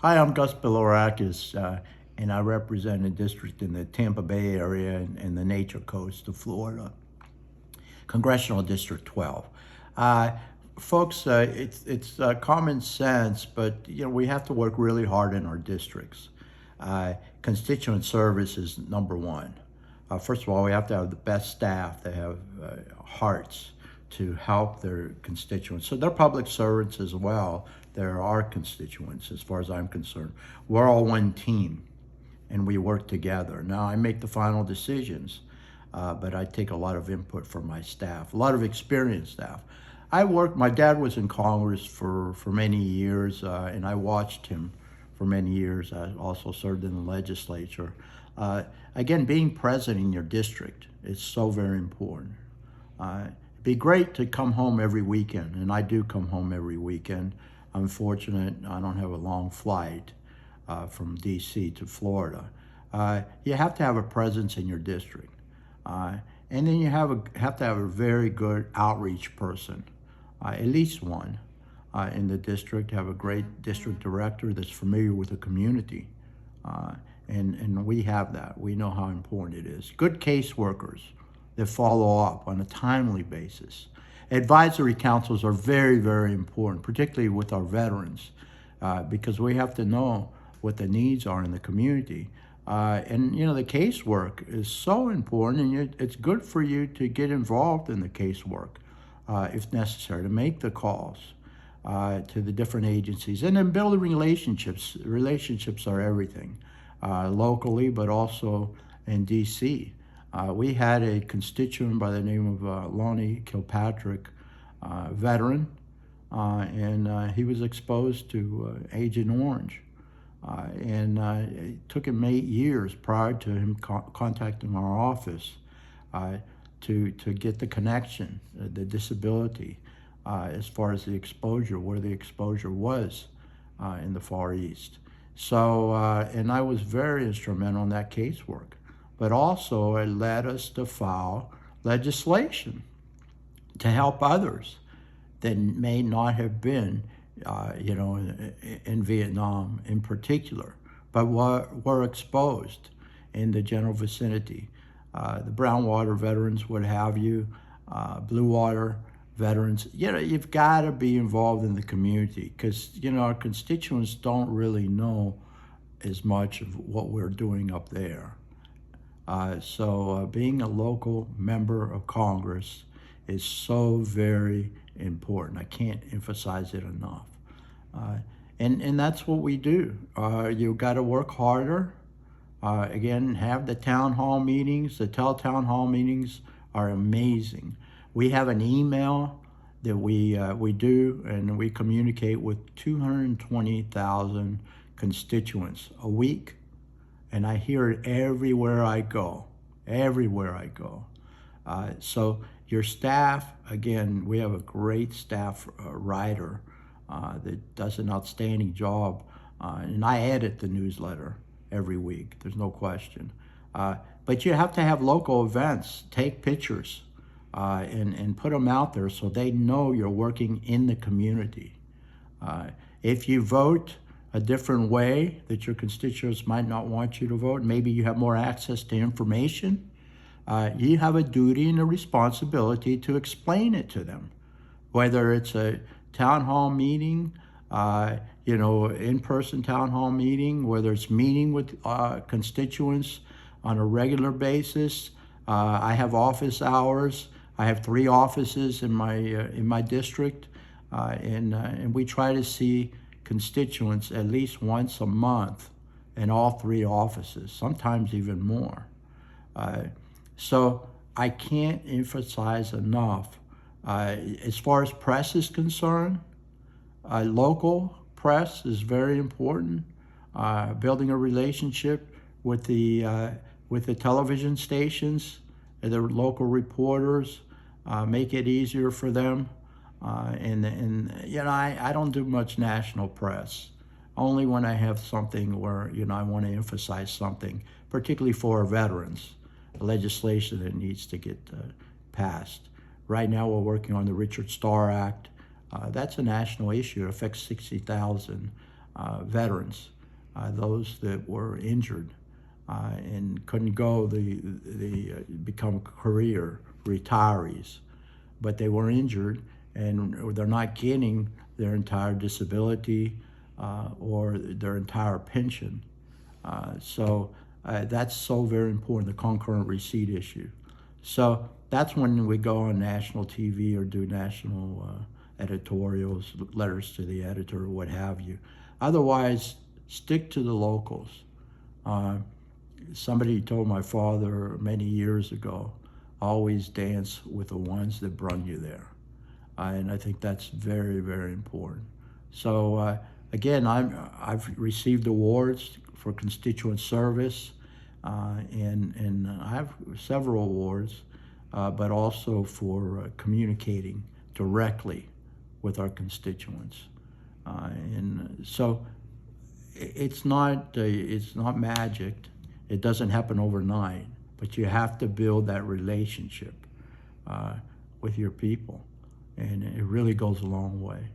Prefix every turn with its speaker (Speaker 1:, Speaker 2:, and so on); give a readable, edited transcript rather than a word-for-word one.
Speaker 1: Hi, I'm Gus Bilirakis, and I represent a district in the Tampa Bay area and the Nature Coast of Florida, Congressional District 12. Uh, Folks, it's common sense, but we have to work really hard in our districts. Uh, Constituent service is number one. First of all, we have to have the best staff that have hearts to help their constituents. So they're public servants as well. They're our constituents, as far as I'm concerned. We're all one team, and we work together. Now, I make the final decisions, but I take a lot of input from my staff, a lot of experienced staff. My dad was in Congress for many years, and I watched him for many years. I also served in the legislature. Again, being present in your district is so very important. It'd be great to come home every weekend, and I do come home every weekend. I'm fortunate I don't have a long flight from DC to Florida. You have to have a presence in your district. And then you have to have a very good outreach person, at least one in the district. Have a great district director that's familiar with the community. And we have that. We know how important it is. Good caseworkers that follow up on a timely basis. Advisory councils are very, very important, particularly with our veterans, because we have to know what the needs are in the community. And the casework is so important, and it's good for you to get involved in the casework if necessary, to make the calls to the different agencies, and then building relationships. Relationships are everything, locally, but also in DC. We had a constituent by the name of Lonnie Kilpatrick, veteran, and he was exposed to Agent Orange. And it took him 8 years prior to him contacting our office to get the connection, the disability, as far as the exposure, where the exposure was in the Far East. So, and I was very instrumental in that casework. But also it led us to file legislation to help others that may not have been, in Vietnam in particular, but were exposed in the general vicinity. The brown water veterans, what have you, blue water veterans. You've got to be involved in the community, because, our constituents don't really know as much of what we're doing up there. So being a local member of Congress is so very important. I can't emphasize it enough. And that's what we do. You've got to work harder. Again, have the town hall meetings. The town hall meetings are amazing. We have an email that we do, and we communicate with 220,000 constituents a week. And I hear it everywhere I go, So your staff, again, we have a great staff writer that does an outstanding job. And I edit the newsletter every week, there's no question. But you have to have local events, take pictures, and put them out there so they know you're working in the community. If you vote a different way that your constituents might not want you to vote, maybe you have more access to information, you have a duty and a responsibility to explain it to them. Whether it's a town hall meeting, in-person town hall meeting, whether it's meeting with constituents on a regular basis. I have office hours. I have 3 offices in my district, and we try to see constituents at least once a month in all 3 offices, sometimes even more. So I can't emphasize enough. As far as press is concerned, local press is very important. Building a relationship with the television stations, the local reporters, make it easier for them. I don't do much national press, only when I have something where, I want to emphasize something, particularly for our veterans, legislation that needs to get passed. Right now we're working on the Richard Starr Act. That's a national issue. It affects 60,000 veterans, those that were injured and couldn't go become career retirees, but they were injured and they're not getting their entire disability or their entire pension. So that's so very important, the concurrent receipt issue. So that's when we go on national TV or do national editorials, letters to the editor, or what have you. Otherwise, stick to the locals. Somebody told my father many years ago, always dance with the ones that brought you there. And I think that's very, very important. So again, I've received awards for constituent service, and I have several awards, but also for communicating directly with our constituents. And so it's not magic. It doesn't happen overnight, but you have to build that relationship with your people, and it really goes a long way.